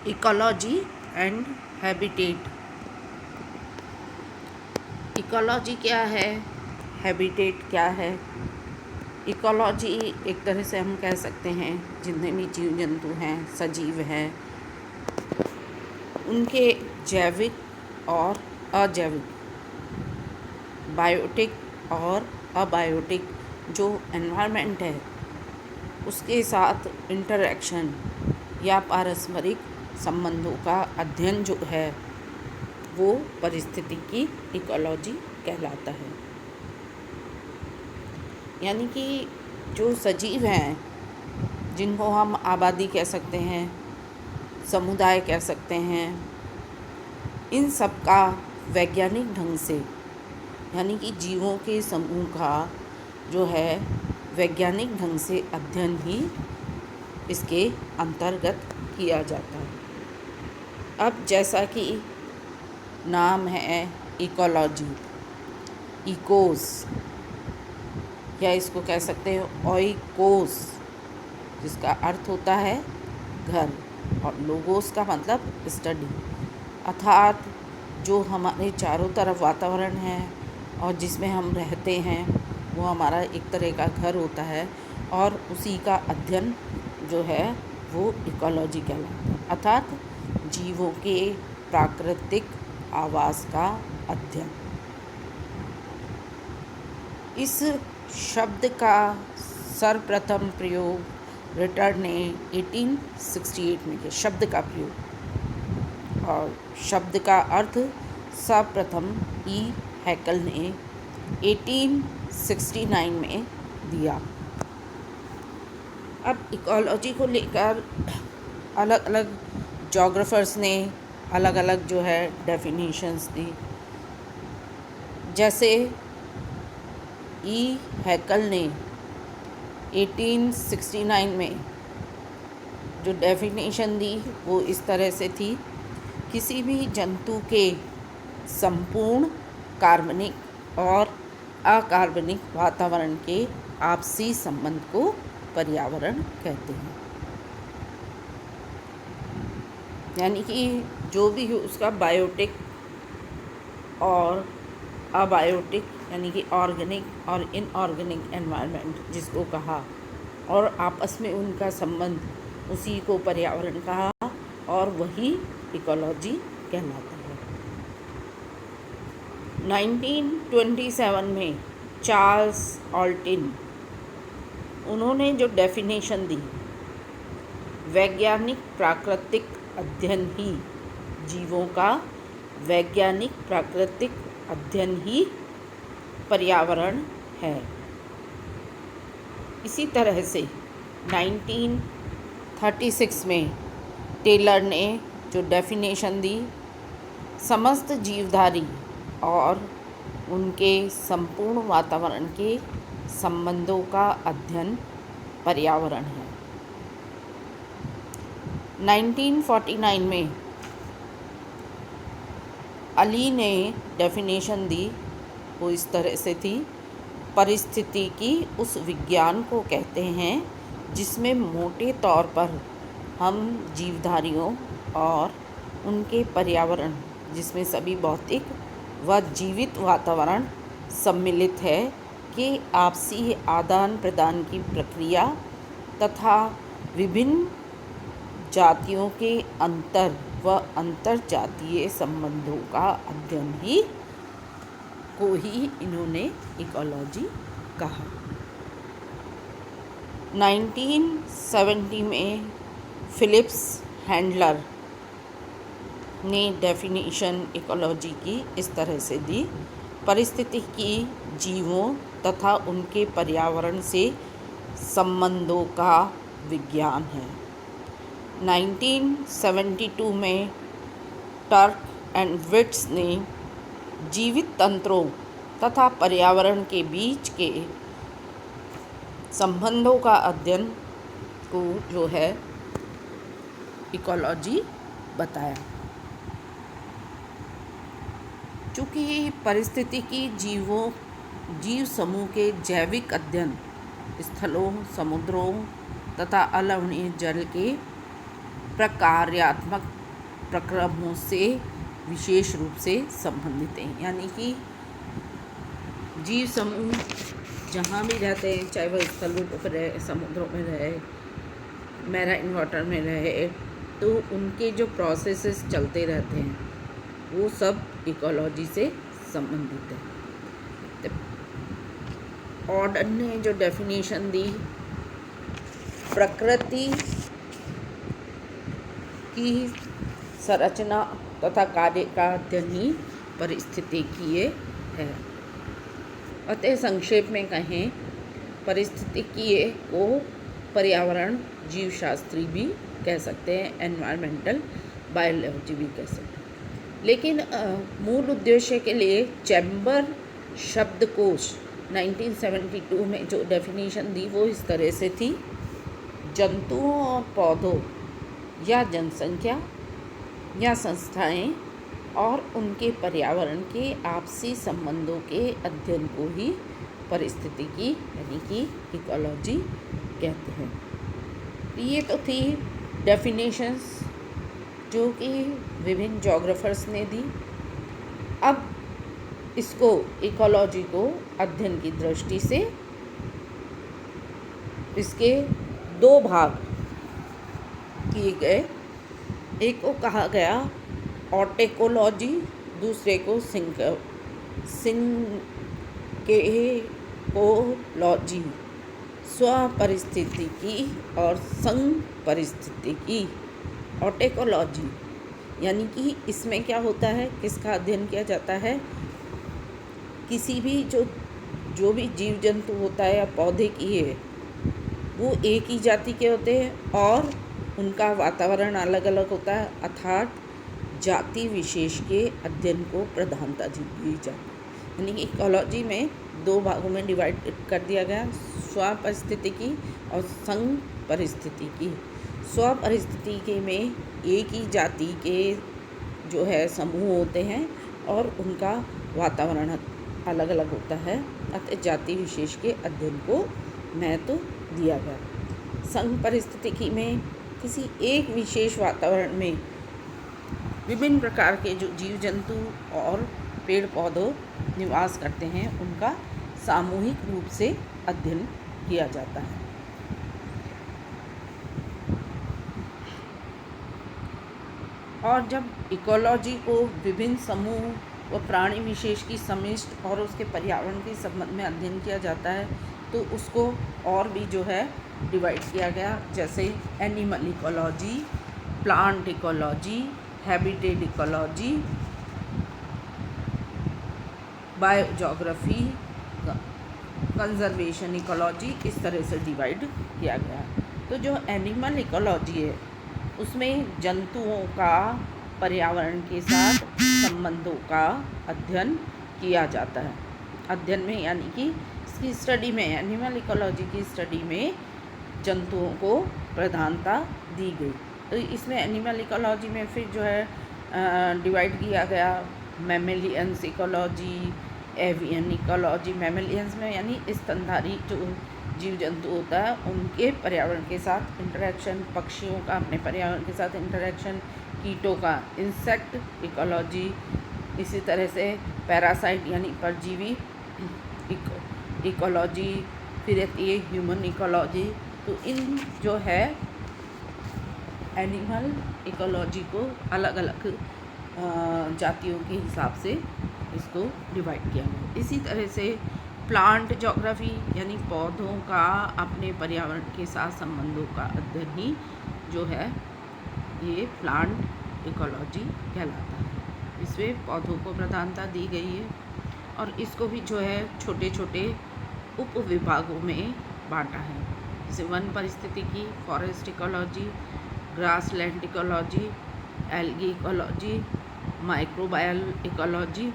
Ecology and habitat. Ecology क्या है, habitat क्या है? इकोलॉजी एक तरह से हम कह सकते हैं जितने भी जीव जंतु हैं, सजीव हैं, उनके जैविक और अजैविक, बायोटिक और अबायोटिक जो एनवायरनमेंट है उसके साथ इंटरैक्शन या पारस्परिक संबंधों का अध्ययन जो है वो पारिस्थितिकी इकोलॉजी कहलाता है। यानी कि जो सजीव हैं, जिनको हम आबादी कह सकते हैं, समुदाय कह सकते हैं, इन सब का वैज्ञानिक ढंग से, यानी कि जीवों के समूह का जो है वैज्ञानिक ढंग से अध्ययन ही इसके अंतर्गत किया जाता है। अब जैसा कि नाम है इकोलॉजी, इकोस, या इसको कह सकते हैं ओइकोस, जिसका अर्थ होता है घर, और लोगोस का मतलब स्टडी, अर्थात जो हमारे चारों तरफ वातावरण है और जिसमें हम रहते हैं वो हमारा एक तरह का घर होता है, और उसी का अध्ययन जो है वो इकोलॉजी कहलाता है, अर्थात जीवों के प्राकृतिक आवास का अध्ययन। इस शब्द का सर्वप्रथम प्रयोग रिटर ने 1868 में किया, शब्द का प्रयोग, और शब्द का अर्थ सर्वप्रथम ई हैकल ने 1869 में दिया। अब इकोलॉजी को लेकर अलग अलग जोग्राफर्स ने अलग अलग जो है डेफिनेशंस दी। जैसे ई हैकल ने 1869 में जो डेफिनेशन दी वो इस तरह से थी: किसी भी जंतु के संपूर्ण कार्बनिक और अकार्बनिक वातावरण के आपसी संबंध को पर्यावरण कहते हैं। यानी कि जो भी हो उसका बायोटिक और अबायोटिक, यानी कि ऑर्गेनिक और इनऑर्गेनिक एनवायरनमेंट जिसको कहा, और आपस में उनका संबंध, उसी को पर्यावरण कहा, और वही इकोलॉजी कहलाता है। 1927 में चार्ल्स ऑल्टिन, उन्होंने जो डेफिनेशन दी, वैज्ञानिक प्राकृतिक अध्ययन ही जीवों का वैज्ञानिक प्राकृतिक अध्ययन ही पर्यावरण है। इसी तरह से 1936 में टेलर ने जो डेफिनेशन दी, समस्त जीवधारी और उनके संपूर्ण वातावरण के संबंधों का अध्ययन पर्यावरण है। 1949 में अली ने डेफिनेशन दी, वो इस तरह से थी: परिस्थितिकी उस विज्ञान को कहते हैं जिसमें मोटे तौर पर हम जीवधारियों और उनके पर्यावरण, जिसमें सभी भौतिक व जीवित वातावरण सम्मिलित है, के आपसी आदान प्रदान की प्रक्रिया तथा विभिन्न जातियों के अंतर व अंतरजातीय संबंधों का अध्ययन ही को ही इन्होंने इकोलॉजी कहा। 1970 में फिलिप्स हैंडलर ने डेफिनेशन इकोलॉजी की इस तरह से दी: परिस्थितिकी जीवों तथा उनके पर्यावरण से संबंधों का विज्ञान है। 1972 में टर्क एंड विट्स ने जीवित तंत्रों तथा पर्यावरण के बीच के संबंधों का अध्ययन को जो है इकोलॉजी बताया। चूँकि पारिस्थितिकी जीव समूह के जैविक अध्ययन स्थलों, समुद्रों तथा अलवणीय जल के प्रकार्यात्मक प्रक्रमों से विशेष रूप से संबंधित हैं। यानी कि जीव समूह जहाँ भी रहते हैं, चाहे वह स्थलों पर रहे, समुद्रों में रहे, मैराइन वाटर में रहे, तो उनके जो प्रोसेसेस चलते रहते हैं वो सब इकोलॉजी से संबंधित है। ऑर्डर ने जो डेफिनेशन दी, प्रकृति की संरचना तथा कार्य का अध्ययन ही पारिस्थितिकी है। अतः संक्षेप में कहें, पारिस्थितिकी को पर्यावरण जीवशास्त्री भी कह सकते हैं, एनवायरमेंटल बायोलॉजी भी कह सकते हैं। लेकिन मूल उद्देश्य के लिए चैम्बर शब्दकोश 1972 में जो डेफिनेशन दी वो इस तरह से थी: जंतुओं और पौधों या जनसंख्या या संस्थाएं और उनके पर्यावरण के आपसी संबंधों के अध्ययन को ही पारिस्थितिकी यानी कि इकोलॉजी कहते हैं। ये तो थी डेफिनेशंस जो कि विभिन्न जोग्राफर्स ने दी। अब इसको इकोलॉजी को अध्ययन की दृष्टि से इसके दो भाग किए गए। एक को कहा गया ऑटेकोलॉजी, दूसरे को सिंकेकोलॉजी, स्वपरिस्थितिकी और संघ परिस्थितिकी। ऑटेकोलॉजी यानी कि इसमें क्या होता है, किसका अध्ययन किया जाता है, किसी भी जो भी जीव जंतु होता है या पौधे की है वो एक ही जाति के होते हैं और उनका वातावरण अलग अलग होता है, अर्थात जाति विशेष के अध्ययन को प्रधानता दी जाती है। यानी कि इकोलॉजी में दो भागों में डिवाइड कर दिया गया, स्वपरिस्थितिकी और संघ परिस्थितिकी। स्वपरिस्थितिकी में एक ही जाति के जो है समूह होते हैं और उनका वातावरण अलग अलग होता है, अतः जाति विशेष के अध्ययन को महत्व दिया गया। संघ परिस्थितिकी में किसी एक विशेष वातावरण में विभिन्न प्रकार के जो जीव जंतु और पेड़ पौधों निवास करते हैं उनका सामूहिक रूप से अध्ययन किया जाता है। और जब इकोलॉजी को विभिन्न समूह व प्राणी विशेष की समिष्ट और उसके पर्यावरण के संबंध में अध्ययन किया जाता है तो उसको और भी जो है डिवाइड किया गया, जैसे animal ecology, plant ecology, habitat ecology, biogeography, conservation ecology, इस तरह से डिवाइड किया गया। तो जो एनिमल इकोलॉजी है उसमें जंतुओं का पर्यावरण के साथ संबंधों का अध्ययन किया जाता है। अध्ययन में यानी कि इसकी स्टडी में, एनिमल इकोलॉजी की स्टडी में जंतुओं को प्रधानता दी गई। तो इसमें एनिमल इकोलॉजी में फिर जो है डिवाइड किया गया मैमेलियंस इकोलॉजी, एवियन इकोलॉजी। मैमेलियंस में यानी स्तनधारी जो जीव जंतु होता है उनके पर्यावरण के साथ इंटरेक्शन, पक्षियों का अपने पर्यावरण के साथ इंटरेक्शन, कीटों का इंसेक्ट इकोलॉजी, इसी तरह से पैरासाइट यानी परजीवी इकोलॉजी, फिर रहती है ह्यूमन इकोलॉजी। तो इन जो है एनिमल इकोलॉजी को अलग अलग जातियों के हिसाब से इसको डिवाइड किया गया। इसी तरह से प्लांट ज्योग्राफी यानी पौधों का अपने पर्यावरण के साथ संबंधों का अध्ययन ही जो है ये प्लांट इकोलॉजी कहलाता है। इसमें पौधों को प्रधानता दी गई है और इसको भी जो है छोटे छोटे उप विभागों में बांटा है, जैसे वन परिस्थितिकी, forest ecology, grassland ecology, algae ecology, microbial ecology.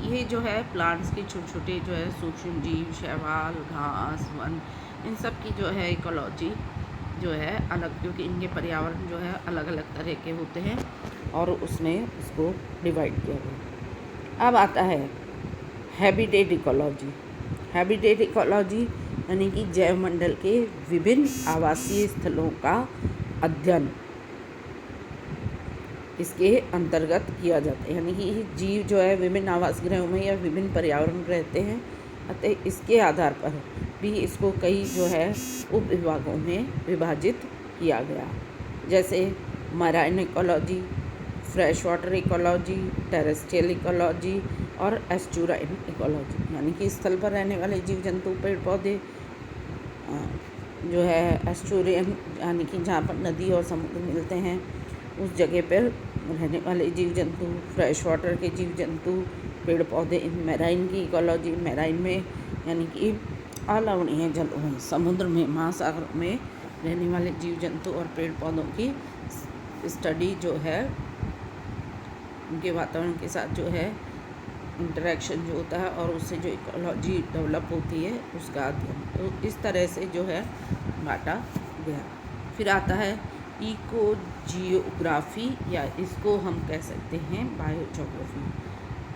ये जो है प्लांट्स के छोटे छोटे जो है सूक्ष्म जीव, शैवाल, घास, वन, इन सब की जो है इकोलॉजी जो है अलग, क्योंकि इनके पर्यावरण जो है अलग अलग तरह के होते हैं और उसमें उसको डिवाइड किया गया। अब आता है हैबिटेट इकोलॉजी। हैबिटेट इकोलॉजी यानी कि जैव मंडल के विभिन्न आवासीय स्थलों का अध्ययन। इसके अंतर्गत किया जाता है। यानी कि जीव जो है विभिन्न आवास गृहों में या विभिन्न पर्यावरण में रहते हैं, अतः इसके आधार पर भी इसको कई जो है उप विभागों में विभाजित किया गया, जैसे marine ecology, fresh water ecology, terrestrial ecology और एस्चुराइन इकोलॉजी। यानी कि स्थल पर रहने वाले जीव जंतु, पेड़ पौधे, जो है एस्चुरियन यानी कि जहाँ पर नदी और समुद्र मिलते हैं उस जगह पर रहने वाले जीव जंतु, फ्रेश वाटर के जीव जंतु, पेड़ पौधे। मैराइन की इकोलॉजी, मैराइन में यानी कि अलवणीय जलों में, समुद्र में, महासागरों में रहने वाले जीव जंतु और पेड़ पौधों की स्टडी जो है, उनके वातावरण के साथ जो है इंटरेक्शन जो होता है और उससे जो इकोलॉजी डेवलप होती है उसका अध्ययन। तो इस तरह से जो है बांटा गया। फिर आता है इको जियोग्राफी, या इसको हम कह सकते हैं बायोजोग्राफी,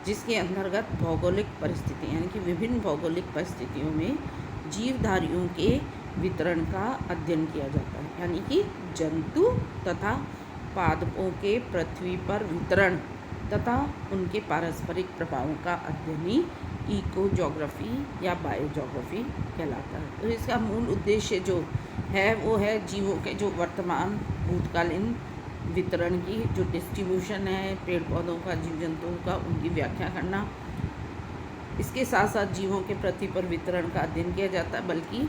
जिसके अंतर्गत भौगोलिक परिस्थिति यानी कि विभिन्न भौगोलिक परिस्थितियों में जीवधारियों के वितरण का अध्ययन किया जाता है। यानी कि जंतु तथा पादपों के पृथ्वी पर वितरण तथा उनके पारस्परिक प्रभावों का अध्ययन ही इको ज्योग्राफी या बायोजोग्राफी कहलाता है। तो इसका मूल उद्देश्य जो है वो है जीवों के जो वर्तमान भूतकालीन वितरण की जो डिस्ट्रीब्यूशन है, पेड़ पौधों का, जीव जंतुओं का, उनकी व्याख्या करना। इसके साथ साथ जीवों के पृथ्वी पर वितरण का अध्ययन किया जाता है, बल्कि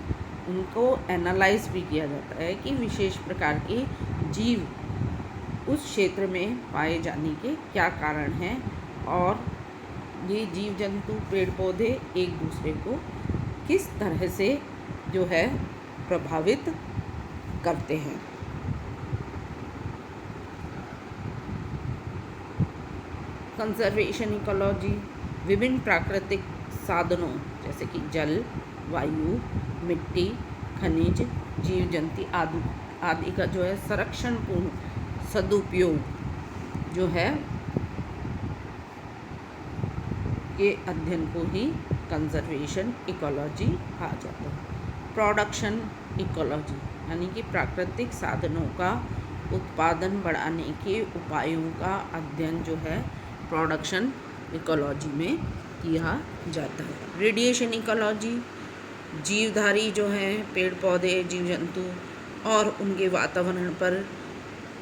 उनको एनालाइज भी किया जाता है कि विशेष प्रकार के जीव उस क्षेत्र में पाए जाने के क्या कारण हैं और ये जीव जंतु, पेड़ पौधे एक दूसरे को किस तरह से जो है प्रभावित करते हैं। कंजर्वेशन इकोलॉजी विभिन्न प्राकृतिक साधनों जैसे कि जल, वायु, मिट्टी, खनिज, जीव जंतु आदि का जो है संरक्षण पूर्ण सदुपयोग जो है के अध्ययन को ही कंजर्वेशन इकोलॉजी कहा जाता है। प्रोडक्शन इकोलॉजी यानी कि प्राकृतिक साधनों का उत्पादन बढ़ाने के उपायों का अध्ययन जो है प्रोडक्शन इकोलॉजी में किया जाता है। रेडिएशन इकोलॉजी जीवधारी जो हैं पेड़ पौधे, जीव जंतु और उनके वातावरण पर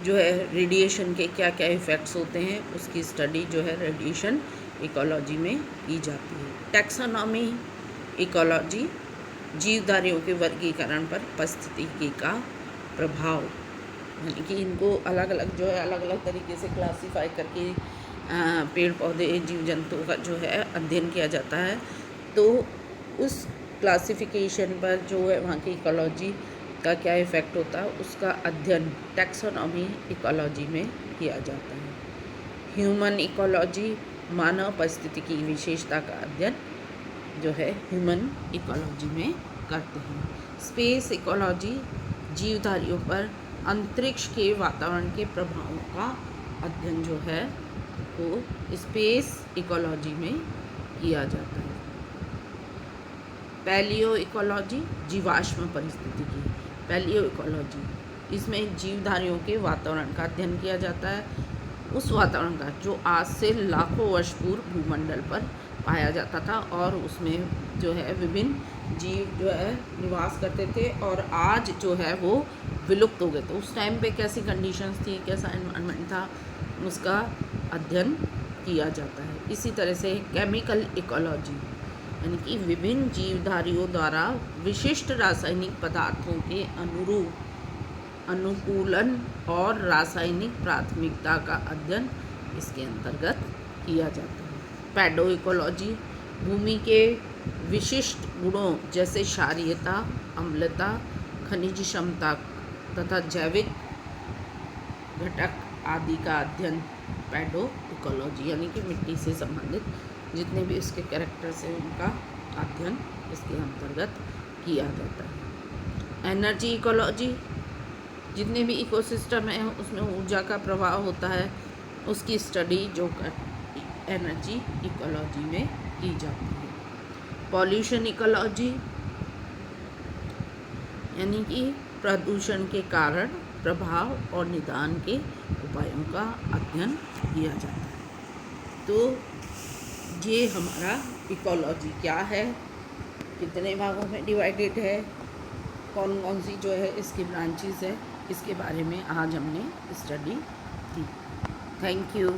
जो है रेडिएशन के क्या क्या इफ़ेक्ट्स होते हैं उसकी स्टडी जो है रेडिएशन इकोलॉजी में की जाती है। टैक्सोनॉमी इकोलॉजी जीवधारियों के वर्गीकरण पर पारिस्थितिकी का प्रभाव, यानी कि इनको अलग अलग जो है अलग अलग तरीके से क्लासीफाई करके पेड़ पौधे, जीव जंतुओं का जो है अध्ययन किया जाता है। तो उस क्लासिफिकेशन पर जो है वहाँ की इकोलॉजी का क्या इफ़ेक्ट होता है उसका अध्ययन टैक्सोनॉमी इकोलॉजी में किया जाता है। ह्यूमन इकोलॉजी मानव परिस्थिति की विशेषता का अध्ययन जो है ह्यूमन इकोलॉजी में करते हैं। स्पेस इकोलॉजी जीवधारियों पर अंतरिक्ष के वातावरण के प्रभावों का अध्ययन जो है वो स्पेस इकोलॉजी में किया जाता है। पैलियो इकोलॉजी जीवाश्म परिस्थितिकी, पैलियो इकोलॉजी इसमें जीवधारियों के वातावरण का अध्ययन किया जाता है, उस वातावरण का जो आज से लाखों वर्ष पूर्व भूमंडल पर पाया जाता था और उसमें जो है विभिन्न जीव जो है निवास करते थे और आज जो है वो विलुप्त हो गए। तो उस टाइम पे कैसी कंडीशंस थी, कैसा एनवायरनमेंट था, उसका अध्ययन किया जाता है। इसी तरह से केमिकल इकोलॉजी यानी कि विभिन्न जीवधारियों द्वारा विशिष्ट रासायनिक पदार्थों के अनुकूलन और रासायनिक प्राथमिकता का अध्ययन इसके अंतर्गत किया जाता है। पैडो इकोलॉजी भूमि के विशिष्ट गुणों जैसे क्षारीयता, अम्लता, खनिज क्षमता तथा जैविक घटक आदि का अध्ययन पैडो इकोलॉजी यानी कि मिट्टी से संबंधित जितने भी उसके कैरेक्टर्स हैं उनका अध्ययन इसके अंतर्गत किया जाता है। एनर्जी इकोलॉजी जितने भी इकोसिस्टम है उसमें ऊर्जा का प्रवाह होता है उसकी स्टडी जो एनर्जी इकोलॉजी में की जाती है। पॉल्यूशन इकोलॉजी यानी कि प्रदूषण के कारण प्रभाव और निदान के उपायों का अध्ययन किया जाता है। तो ये हमारा इकोलॉजी क्या है, कितने भागों में डिवाइडेड है, कौन कौन सी जो है इसकी ब्रांचेस है, इसके बारे में आज हमने स्टडी की। Thank you.